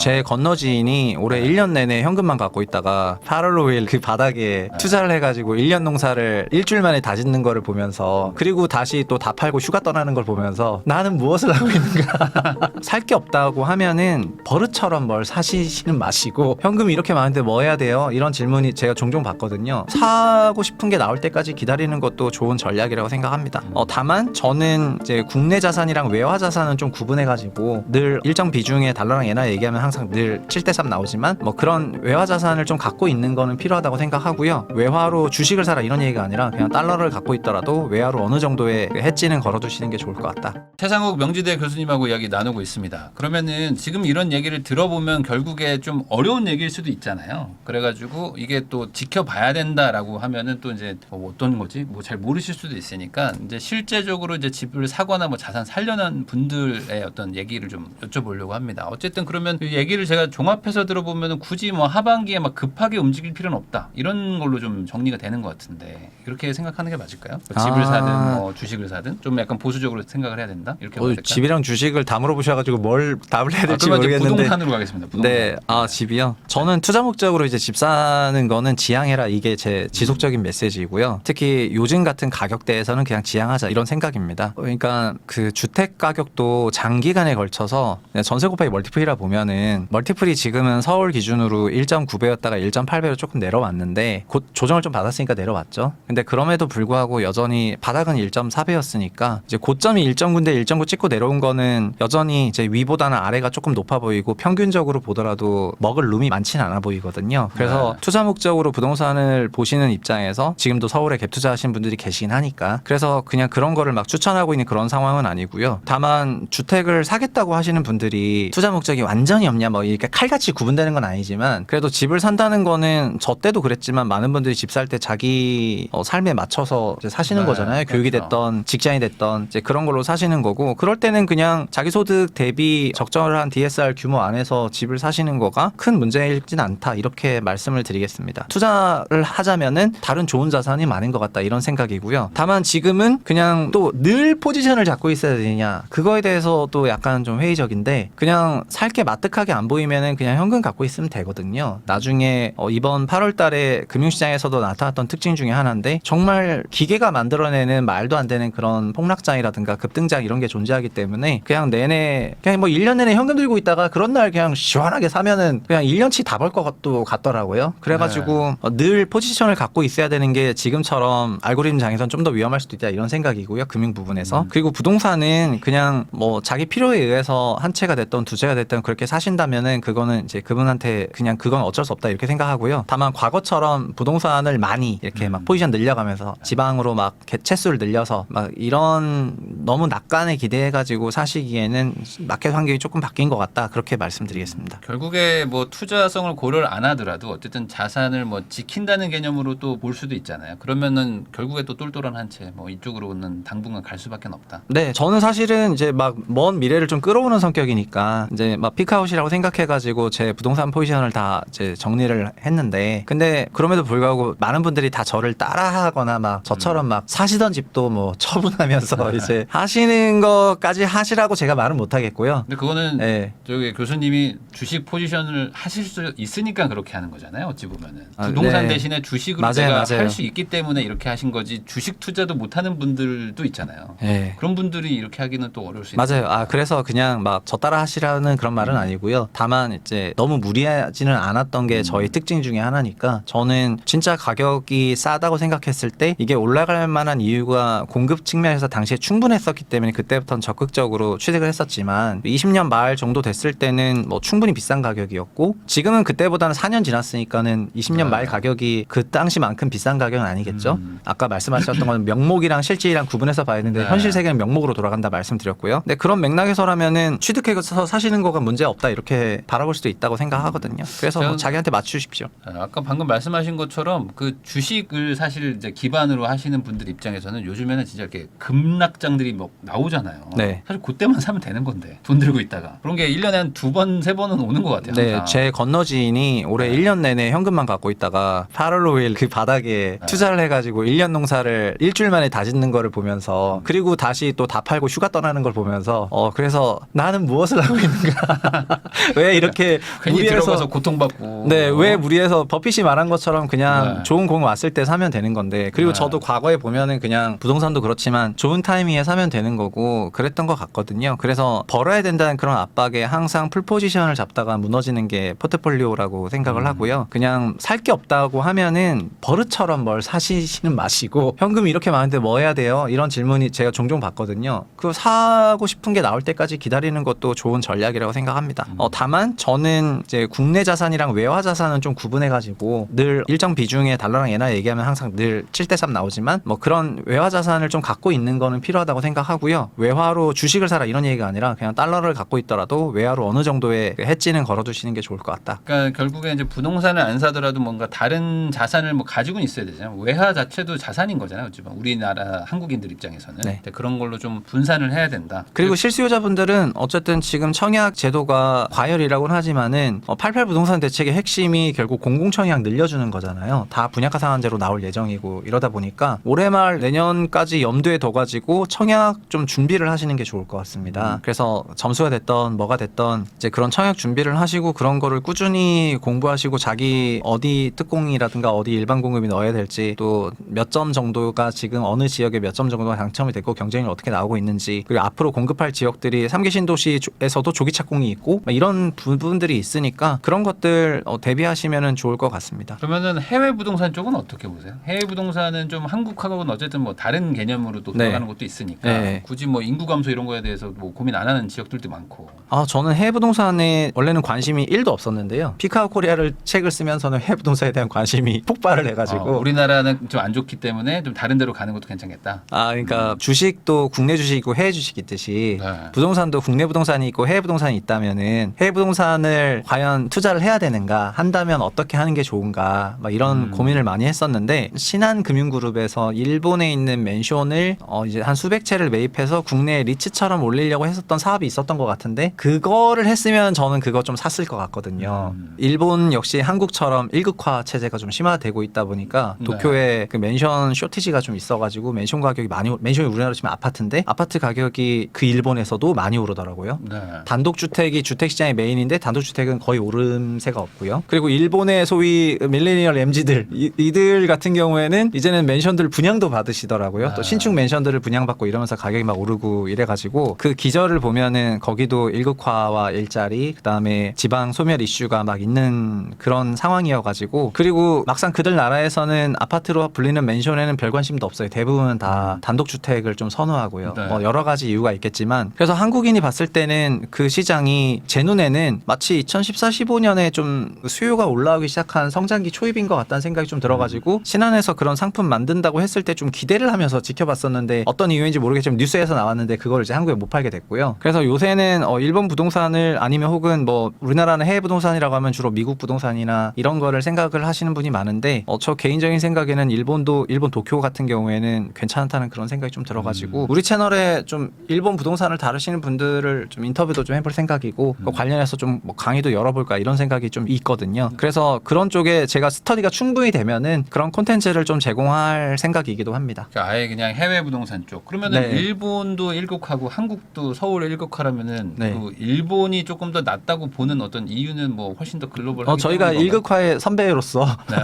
제 건너지인이 올해 1년 내내 현금만 갖고 있다가 파럴로일 그 바닥에 투자를 해가지고 1년 농사를 일주일 만에 다 짓는 거를 보면서 그리고 다시 또 다 팔고 휴가 떠나는 걸 보면서 나는 무엇을 하고 있는가 살 게 없다고 하면은 버릇처럼 뭘 사시지는 마시고 현금이 이렇게 많은데 뭐 해야 돼요? 이런 질문이 제가 종종 받거든요. 사고 싶은 게 나올 때까지 기다리는 것도 좋은 전략이라고 생각합니다. 다만 저는 이제 국내 자산이랑 외화 자산은 좀 구분해가지고 늘 일정 비중의 달러랑 엔화 얘기하면 항상 늘 7대3 나오지만 뭐 그런 외화 자산을 좀 갖고 있는 거는 필요하다고 생각하고요. 외화로 주식을 사라 이런 얘기가 아니라 그냥 달러를 갖고 있더라도 외화로 어느 정도의 해지는 걸어두시는 게 좋을 것 같다. 최상욱 명지대 교수님하고 이야기 나누고 있습니다. 그러면은 지금 이런 얘기를 들어보면 결국에 좀 어려운 얘기일 수도 있잖아요. 그래가지고 이게 또 지켜봐야 된다라고 하면은 또 이제 뭐 어떤 거지? 뭐 잘 모르실 수도 있으니까 이제 실제적으로 이제 집을 사거나 뭐 자산 살려는 분들의 어떤 얘기를 좀 여쭤보려고 합니다. 어쨌든 그러면 이 얘기를 제가 종합해서 들어보면은 굳이 뭐 하반기에 막 급하게 움직일 필요는 없다. 이런 걸로 좀 정리가 되는 것 같은데 이렇게 생각하는 게 맞을까요? 뭐 집을 사든 뭐 주식을 사든 좀 약간 보수적으로 생각을 해야 된다. 이렇게 봐야 될까요? 집이랑 주식을 다 물어보셔가지고 뭘 답을 해야 될지 그러면 이제 모르겠는데. 부동산으로 가겠습니다. 부동산. 네, 집이요. 저는 투자 목적으로 이제 집 사는 거는 지향해라 이게 제 지속적인 메시지이고요. 특히 요즘 같은 가격대에서는 그냥 지향하자 이런 생각입니다. 그러니까 그 주택 가격도 장기간에 걸쳐서 전세 곱하기 멀티플이라 보면은 멀티플이 지금은 서울 기준으로 1.9배였다가 1.8배로 조금 내려왔는데 곧 조정을 좀 받았으니까 내려왔죠. 근데 그럼에도 불구하고 여전히 바닥은 1.4배였으니까 이제 고점이 1.9인데 1.9 찍고 내려온 거는 여전히 이제 위보다는 아래가 조금 높아 보이고 평균적으로 보더라도 먹을 룸이 많지는 않아 보이거든요. 그래서 투자 목적으로 부동산을 보시는 입장에서 지금도 서울에 갭 투자하신 분들이 계시긴 하니까 그래서 그냥 그런 거를 막 추천하고 있는 그런 상황은 아니고요. 다만 주택을 사겠다고 하시는 분들이 투자 목적이 완전히 없냐 뭐 이렇게 칼같이 구분되는 건 아니지만 그래도 집을 산다는 거는 저 때도 그랬지만 많은 분들이 집 살 때 자기 삶에 맞춰서 이제 사시는 거잖아요. 교육이 됐던 직장이 됐던 이제 그런 걸로 사시는 거고 그럴 때는 그냥 자기 소득 대비 적절한 DSR 규모 안에서 집을 사시는 거가 큰 문제이진 않다 이렇게 말씀을 드리겠습니다. 투자를 하자면은 다른 좋은 자산이 많은 것 같다 이런 생각이고요. 다만 지금은 그냥 또 늘 포지션을 잡고 있어야 되냐 그거에 대해서 또 약간 좀 회의적인데 그냥 살 게 마뜩하게 안 보이면은 그냥 현금 갖고 있으면 되거든요. 나중에 이번 8월 달에 금융시장에서도 나타났던 특징 중에 하나인데 정말 기계가 만들어내는 말도 안 되는 그런 폭락장이라든가 급등장 이런 게 존재하기 때문에 그냥 내내 그냥 뭐 1년 내내 현금 들고 있다가 그런 날 그냥 시원하게 사면은 그냥 1년치 다 벌 것도 같더라고요. 그래가지고 늘 포지션을 갖고 있어야 되는 게 지금처럼 알고리즘 장에선 좀 더 위험할 수도 있다 이런 생각이고요. 금융 부분에서. 그리고 부동산은 그냥 뭐 자기 필요에 의해서 한 채가 됐던 두 채가 됐던 그렇게 사신다면은 그거는 이제 그분한테 그냥 그건 어쩔 수 없다 이렇게 생각하고요. 다만 과거처럼 부동산을 많이 이렇게 막 포지션 늘려가면서 지방으로 막 채수를 늘려서 막 이런 너무 낙관에 기대해가지고 사시기에는 마켓 환경이 조금 바뀐 것 같다 그렇게 말씀드리겠습니다. 결국에 뭐 투자성을 고려를 안 하더라도 어쨌든 자산을 뭐 지킨다는 개념으로 또 볼 수도 있잖아요. 그러면은 결국에 또 똘똘한 한 채 뭐 이쪽으로는 당분간 갈 수밖에 없다. 네, 저는 사실은 이제 막 먼 미래를 좀 끌어오는 성격이니까 이제 막 피크아웃이라고 생각해가지고 제 부동산 포지션을 다 이제 정리를 했는데 근데 그럼에도 불구하고 많은 분들이 다 저를 따라하거나 막 저처럼 막 사시던 집도 뭐 처분하면서 이제 하시는 것까지 하시라고 제가 말은 못 하겠고요. 근데 그거는 네. 저기 교수님이 주식 포지션을 하실 수 있으니까 그렇게 하는 거잖아요. 어찌 보면은 부동산 네. 대신에 주식으로 맞아요, 내가 맞아요. 할 수 있기 때문에 이렇게 하신 거지 주식 투자도 못하는 분들도 있잖아요. 네. 그런 분들이 이렇게 하기는 또 어려울 수 있는 맞아요. 거니까. 그래서 그냥 막 저 따라 하시라는 그런 말은 아니고요. 다만 이제 너무 무리하지는 않았던 게 저희 특징 중에 하나니까 저는 진짜 가격이 싸다고 생각했을 때 이게 올라갈 만한 이유가 공급 측면에서 당시에 충분했었기 때문에 그때부터는 적극적으로 취득을 했었지만 20년 말 정도 됐을 때는 뭐 충분히 비싼 가격이었고 지금은 그때보다는 4년 지났으니까는 20년 말 가격이 그 당시만큼 비싼 가격은 아니겠죠. 아까 말씀하셨던 건 명목이랑 실질이랑 구분해서 봐야 되는데 현실 세계는 명목으로 돌아간다 말씀드렸고요. 근데 그런 맥락에서라면은 취득해서 사시는 거가 문제 없다 이렇게 바라볼 수도 있다고 생각하거든요. 그래서 뭐 자기한테 맞추십시오. 아까 방금 말씀하신 것처럼 그 주식을 사실 이제 기반으로 하시는 분들 입장에서는 요즘에는 진짜 이렇게 급락장들이 막 나오잖아요. 네. 사실 그때만 사면 되는 건데 돈 들고 있다가 그런 게 1년에 한 2번, 3번은 오는 것 같아요. 네, 항상. 제 건너지인이 올해 1년 내내 현금만 갖고 있다가 파럴로일 그 바닥에 투자를 해가지고 1년 농사를 일주일 만에 다 짓는 거를 보면서 그리고 다시 또 다 팔고 휴가 떠나는 걸 보면서 그래서 나는 무엇을 하고 있는가 왜 이렇게 괜히 무리해서 들어가서 고통받고. 네, 왜 무리해서 버핏이 말한 것처럼 그냥 네. 좋은 공 왔을 때 사면 되는 건데 그리고 네. 저도 과거에 보면은 그냥 부동산도 그렇지만 좋은 타이밍에 사면 되는 거고 그랬던 것 같거든요. 그래서 벌어야 된다는 그런 압박에 항상 풀 포지션을 잡다가 무너지는 게 포트폴리오라고 생각을 하고요. 그냥 살 게 없다고 하면은 버릇처럼 뭘 사시는 마시고 현금이 이렇게 많은데 뭐 해야 돼요? 이런 질문이 제가 종종 받거든요. 그 사고 싶은 게 나올 때까지 기다리는 것도 좋은 전략이라고 생각합니다. 다만 저는 이제 국내 자산이랑 외화 자산은 좀 구분해가지고 늘 일정 비중의 달러랑 엔화 얘기하면 항상 늘 7대3 나오지만 뭐 그런 외화 자산을 좀 갖고 있는 거는 필요하다고 생각하고요. 외화로 주식을 사라 이런 얘기가 아니라 그냥 달러를 갖고 있더라도 외화로 어느 정도의 해지는 걸어두시는 게 좋을 것 같다. 그러니까 결국에 이제 부동산을 안 사더라도 뭔가 다른 자산을 뭐 가지고는 있어야 되잖아요. 외화 자체도 자산인 거잖아요. 어찌 보면 우리나라 한국인들 입장에서는 네. 그런 걸로 좀 분산을 해야 된다. 그리고 실수요자분들은 어쨌든 지금 청약 제도가 과열이라고는 하지만은 88 부동산 대책의 핵심이 결국 공공청약 늘려주는 거잖아요. 다 분양가 상한제로 나올 예정이고 이러다 보니까 올해 말 내년까지 염두에 둬가지고 청약 좀 준비를 하시는 게 좋을 것 같습니다. 그래서 점수가 됐던 뭐가 됐던 이제 그런 청약 준비를 하시고 그런 거를 꾸준히 공부하시고 자기 어디 특공이라든가 어디 일반 공급이 넣어야 될지 또 몇 점 정도가 지금 어느 지역에 몇 점 정도가 당첨이 됐고 경쟁이 어떻게 나오고 있는지 그리고 앞으로 공급할 지역들이 3기 신도시에서도 조기 착공이 있고 이런 부분들이 있으니까 그런 것들 대비하시면 좋을 것 같습니다. 그러면은 해외 부동산 쪽은 어떻게 보세요? 해외 부동산은 좀 한국하고는 어쨌든 뭐 다른 개념으로 또 네. 돌아가는 것도 있으니까 네. 굳이 뭐 인구 감소 이런 거에 대해서 뭐 고민 안 하는 지역들도 많고. 저는 해외 부동산에 원래는 관심이 1도 없었는데요. 피카오 코리아를 책을 쓰면서는 해외 부동산에 대한 관심이 폭발을 해가지고 우리나라는 좀 안 좋기 때문에 좀 다른 데로 가는 것도 괜찮겠다. 그러니까 주식도 국내 주식 있고 해외 주식 있듯이 네. 부동산도 국내 부동산이 있고 해외 부동산이 있다면은 해외 부동산을 과연 투자를 해야 되는가 한다면 어떻게 하는 게 좋은가 막 이런 고민을 많이 했었는데 신한금융그룹에서 일본에 있는 맨션을 이제 한 수백 채를 매입해서 국내 리츠처럼 올리려고 했었던 사업이 있었던 것 같은데 그거를 했으면 저는 그거 좀 샀을 것 같거든요. 일본 역시 한국처럼 일극화 체제가 좀 심화되고 있다 보니까 도쿄에 그 맨션 쇼티지가 좀 있어가지고 맨션 가격이 맨션이 우리나라로 치면 아파트인데 아파트 가격이 그 일본에서도 많이 오르더라고요. 네. 단독주택이 주택시장의 메인인데 단독주택은 거의 오름세가 없고요. 그리고 일본의 소위 밀레니얼 MZ들 이들 같은 경우에는 이제는 맨션들 분양도 받으시더라고요. 또 신축 맨션들을 분양받고 이러면서 가격이 막 오르고 이래가지고 그 기저를 보면은 거기도 일극화와 일자리 그다음에 지방 소멸 이슈가 막 있는 그런 상황이어가지고 그리고 막상 그들 나라에서는 아파트로 불리는 맨션에는 별 관심도 없어요. 대부분 다 단독주택을 좀 선호하고요. 네. 뭐 여러 가지 이유가 있겠지만 그래서 한국인이 봤을 때는 그 시장이 제 눈에는 마치 2014, 15년에 좀 수요가 올라오기 시작한 성장기 초입인 것 같다는 생각이 좀 들어가지고 신한에서 그런 상품 만든다고 했을 때 좀 기대를 하면서 지켜봤었는데 어떤 이유인지 모르겠지만 뉴스에서 나왔는데 그걸 이제 한국에 못 팔게 됐고요. 그래서 요새는 일본 부동산을 아니면 혹은 뭐 우리나라는 해외 부동산이라고 하면 주로 미국 부동산이나 이런 거를 생각을 하시는 분이 많은데 저 개인적인 생각에는 일본 도쿄 같은 경우에는 괜찮다는 그런 생각이 좀 들어가지고 우리 채널에 좀 일본 부동산을 다루시는 분들을 좀 인터뷰도 좀 해볼 생각이고 그 관련해서 좀 뭐 강의도 열어볼까 이런 생각이 좀 있거든요. 그래서 그런 쪽에 제가 스터디가 충분히 되면은 그런 콘텐츠를 좀 제공할 생각이기도 합니다. 그러니까 아예 그냥 해외 부동산 쪽. 그러면은 네. 일본도 일극화고 한국도 서울 일극화라면은 네. 그 일본이 조금 더 낫다고 보는 어떤 이유는 뭐 훨씬 더 글로벌하기 저희가 때문인 건가요? 일극화의 선배로서 네.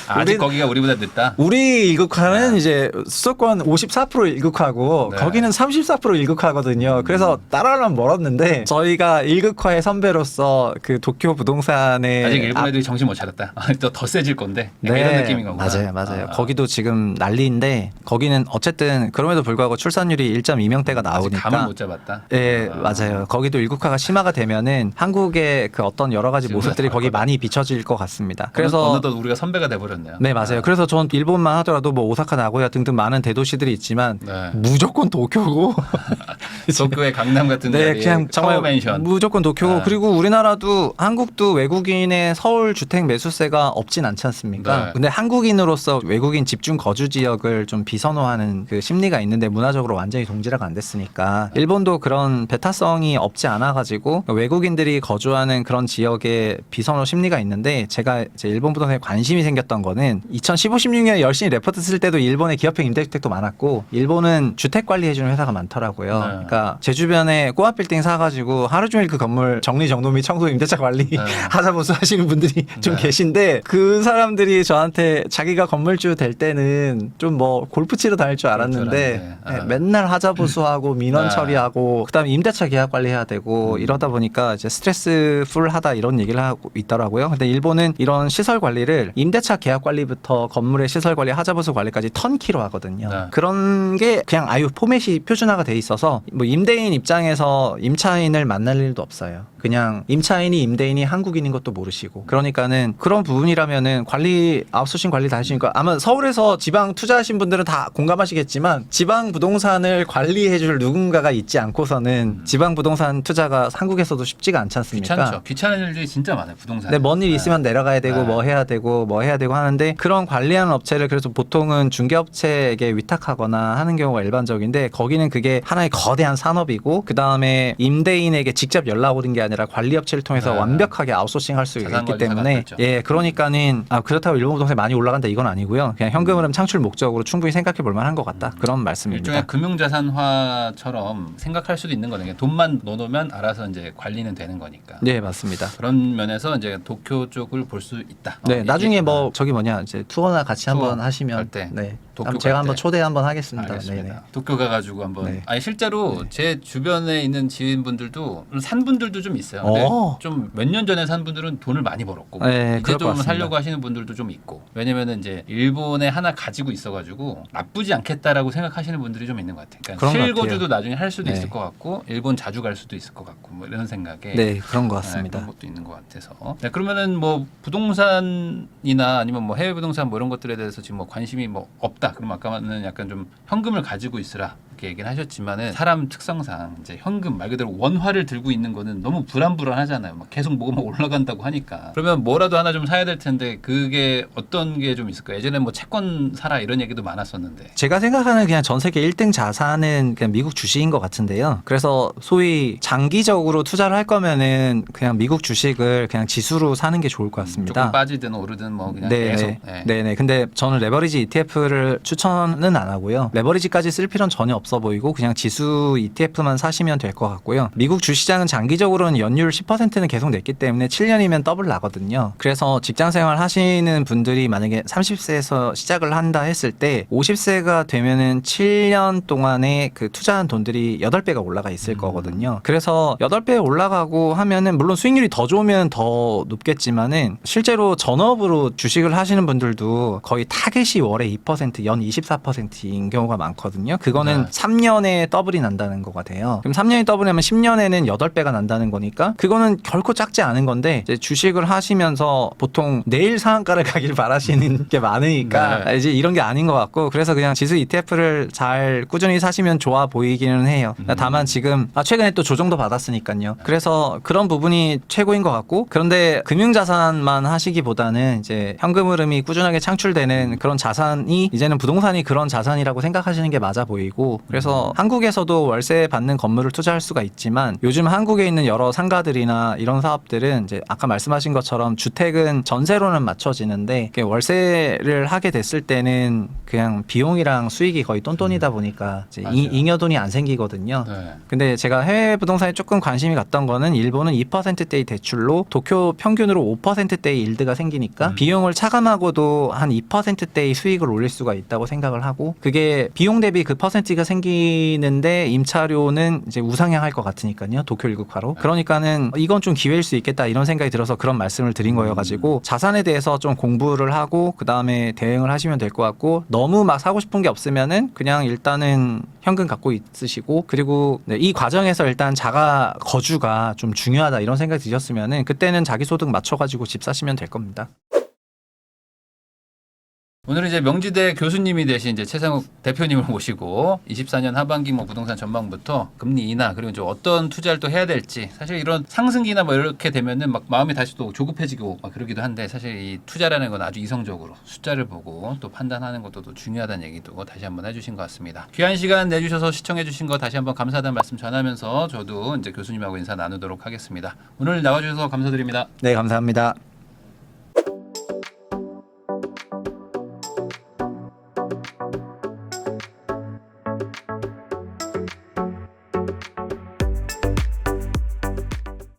아직 우리- 거기가 우리보다 늦다. 우리 일극화는 네. 이제 수도권 54% 일극화고 네. 거기는 34% 일극화거든요. 그래서 따라하려면 멀었는데 저희가 일극화의 선배로서 그 도쿄 부동산에 아직 일본 애들이 정신 못 차렸다. 더 세질 건데. 약간 이런 느낌인 거구나. 맞아요. 거기도 지금 난리인데 거기는 어쨌든 그럼에도 불구하고 출산율이 1.2명대가 아직 나오니까 감을 못 잡았다. 예, 맞아요. 거기도 일국화가 심화가 되면은 한국의 그 어떤 여러 가지 지금 모습들이 거기 거다. 많이 비춰질 것 같습니다. 그래서 그래서 어느덧 우리가 선배가 돼버렸네요. 네, 맞아요. 그래서 전 일본만 하더라도 뭐 오사카, 나고야 등등 많은 대도시들이 있지만 네. 무조건 도쿄고 도쿄의 강남 같은 네, 자리에 그냥 정말 타워맨션. 무조건 도쿄고 네. 그리고 우리나라도 한국도 외국인의 서울 주택 매수세가 없진 않지 않습니까? 네. 근데 한국인으로서 외국인 집중 거주 지역을 좀 비선호하는 그 심리가 있는데 문화적으로 완전히 동질화가 안 됐으니까 일본도 그런 배타성이 없지 않아 가지고 외국인들이 거주하는 그런 지역에 비선호 심리가 있는데 제가 이제 일본 부동산에 관심이 생겼던 거는 2015, 16년에 열심히 레포트 쓸 때도 일본의 기업형 임대주택도 많았고 일본은 주택 관리해주는 회사가 많더라고요. 네. 그러니까 제 주변에 꼬마 빌딩 사가지고 하루 종일 그 건물 건물 정리 및 청소 임대차 관리 네. 하자보수 하시는 분들이 좀 네. 계신데 그 사람들이 저한테 자기가 건물주 될 때는 좀 뭐 골프 치러 다닐 줄 알았는데 네, 맨날 하자보수하고 민원 네. 처리하고 그다음에 임대차 계약 관리해야 되고 이러다 보니까 이제 스트레스풀하다 이런 얘기를 하고 있더라고요. 근데 일본은 이런 시설 관리를 임대차 계약 관리부터 건물의 시설 관리, 하자보수 관리까지 턴키로 하거든요. 네. 그런 게 그냥 아유 포맷이 표준화가 돼 있어서 뭐 임대인 입장에서 임차인을 만날 일도 없어요. 그냥 임차인이 임대인이 한국인인 것도 모르시고 그러니까는 그런 부분이라면은 관리 아웃소싱 관리 다 하시니까 아마 서울에서 지방 투자하신 분들은 다 공감하시겠지만 지방 부동산을 관리해줄 누군가가 있지 않고서는 지방 부동산 투자가 한국에서도 쉽지가 않지 않습니까? 귀찮죠. 귀찮은 일들이 진짜 많아요. 부동산. 네, 먼 일 있으면 내려가야 되고 네. 뭐 해야 되고 하는데 그런 관리하는 업체를 그래서 보통은 중개업체에게 위탁하거나 하는 경우가 일반적인데 거기는 그게 하나의 거대한 산업이고 그 다음에 임대인에게 직접 연락 오는 게 아니라 관리업체를 통해서 네. 완벽하게 아웃소싱 할 수 있기 자산관리사가 때문에 됐죠. 예 그러니까는 그렇다고 일본 부동산이 많이 올라간다 이건 아니고요. 그냥 현금 흐름 창출 목적으로 충분히 생각해 볼 만한 것 같다 그런 말씀입니다. 일종의 금융자산화처럼 생각할 수도 있는 거네요. 돈만 넣어놓으면 알아서 이제 관리는 되는 거니까. 네 맞습니다. 그런 면에서 이제 도쿄 쪽을 볼 수 있다. 네 나중에 뭐 저기 뭐냐 이제 투어나 같이 투어 한번 하시면 갈 때. 네 도쿄 한번 제가 갈 한번 때. 초대 한번 하겠습니다. 알겠습니다. 네네. 도쿄 가가지고 한번. 네. 아니 실제로 네. 제 주변에 있는 지인분들도 산 분들도 좀 있어요. 근데 좀 몇 년 전에 산 분들은 돈을 많이 벌었고 네, 이제 그럴 것 좀 같습니다. 살려고 하시는 분들도 좀 있고 왜냐면은 이제 일본에 하나 가지고 있어가지고 나쁘지 않겠다라고 생각하시는 분들이 좀 있는 것 같아요. 그러니까 그런 것 실거주도 나중에 할 수도 네. 있을 것 같고 일본 자주 갈 수도 있을 것 같고 뭐 이런 생각에. 네 그런 것 네, 같습니다. 그런 것도 있는 것 같아서. 네, 그러면은 뭐 부동산이나 아니면 뭐 해외 부동산 뭐 이런 것들에 대해서 지금 뭐 관심이 뭐 없다. 그럼 아까는 약간 좀 현금을 가지고 있으라 이렇게 얘기는 하셨지만은 사람 특성상 이제 현금 말 그대로 원화를 들고 있는 거는 너무 불안불안하잖아요. 막 계속 뭐가 막 올라간다고 하니까. 그러면 뭐라도 하나 좀 사야 될 텐데 그게 어떤 게 좀 있을까요? 예전에 뭐 채권 사라 이런 얘기도 많았었는데. 제가 생각하는 그냥 전 세계 1등 자산은 그냥 미국 주식인 것 같은데요. 그래서 소위 장기적으로 투자를 할 거면은 그냥 미국 주식을 그냥 지수로 사는 게 좋을 것 같습니다. 조금 빠지든 오르든 뭐 그냥 네, 계속. 네. 네네. 근데 저는 레버리지 ETF를 추천은 안 하고요. 레버리지까지 쓸 필요는 전혀 없어 보이고 그냥 지수 ETF만 사시면 될 것 같고요. 미국 주시장은 장기적으로는 연율 10%는 계속 냈기 때문에 7년이면 더블 나거든요. 그래서 직장 생활 하시는 분들이 만약에 30세에서 시작을 한다 했을 때 50세가 되면은 7년 동안에 그 투자한 돈들이 8배가 올라가 있을 거거든요. 그래서 8배 올라가고 하면은 물론 수익률이 더 좋으면 더 높겠지만은 실제로 전업으로 주식을 하시는 분들도 거의 타겟이 월에 2%, 연 24%인 경우가 많거든요. 그거는 네. 3년에 더블이 난다는 거가 돼요. 그럼 3년이 더블이면 10년에는 8배가 난다는 거니까 그거는 결코 작지 않은 건데 이제 주식을 하시면서 보통 내일 상한가를 가길 바라시는 게 많으니까 네. 이제 이런 게 아닌 것 같고 그래서 그냥 지수 ETF를 잘 꾸준히 사시면 좋아 보이기는 해요. 다만 지금 최근에 또 조정도 받았으니까요. 그래서 그런 부분이 최고인 것 같고 그런데 금융자산만 하시기보다는 이제 현금 흐름이 꾸준하게 창출되는 그런 자산이 이제는 부동산이 그런 자산이라고 생각하시는 게 맞아 보이고 그래서 한국에서도 월세 받는 건물을 투자할 수가 있지만 요즘 한국에 있는 여러 상가들이나 이런 사업들은 이제 아까 말씀하신 것처럼 주택은 전세로는 맞춰지는데 월세를 하게 됐을 때는 그냥 비용이랑 수익이 거의 똔똔이다 보니까 이제 맞아요. 잉여돈이 안 생기거든요. 네. 근데 제가 해외 부동산에 조금 관심이 갔던 거는 일본은 2%대의 대출로 도쿄 평균으로 5%대의 일드가 생기니까 비용을 차감하고도 한 2%대의 수익을 올릴 수가 있다고 생각을 하고 그게 비용 대비 그 퍼센티가 생기는데 임차료는 이제 우상향할 것 같으니까요. 도쿄 일국화로. 그러니까는 이건 좀 기회일 수 있겠다 이런 생각이 들어서 그런 말씀을 드린 거여가지고 자산에 대해서 좀 공부를 하고 그 다음에 대응을 하시면 될 것 같고 너무 막 사고 싶은 게 없으면은 그냥 일단은 현금 갖고 있으시고 그리고 이 과정에서 일단 자가 거주가 좀 중요하다 이런 생각이 드셨으면은 그때는 자기 소득 맞춰가지고 집 사시면 될 겁니다. 오늘은 이제 명지대 교수님이 되신 이제 최상욱 대표님을 모시고 24년 하반기 뭐 부동산 전망부터 금리 인하 그리고 이제 어떤 투자를 또 해야 될지 사실 이런 상승기나 뭐 이렇게 되면은 막 마음이 다시 또 조급해지고 막 그러기도 한데 사실 이 투자라는 건 아주 이성적으로 숫자를 보고 또 판단하는 것도 또 중요하다는 얘기도 다시 한번 해주신 것 같습니다. 귀한 시간 내주셔서 시청해주신 거 다시 한번 감사하다는 말씀 전하면서 저도 이제 교수님하고 인사 나누도록 하겠습니다. 오늘 나와주셔서 감사드립니다. 네, 감사합니다.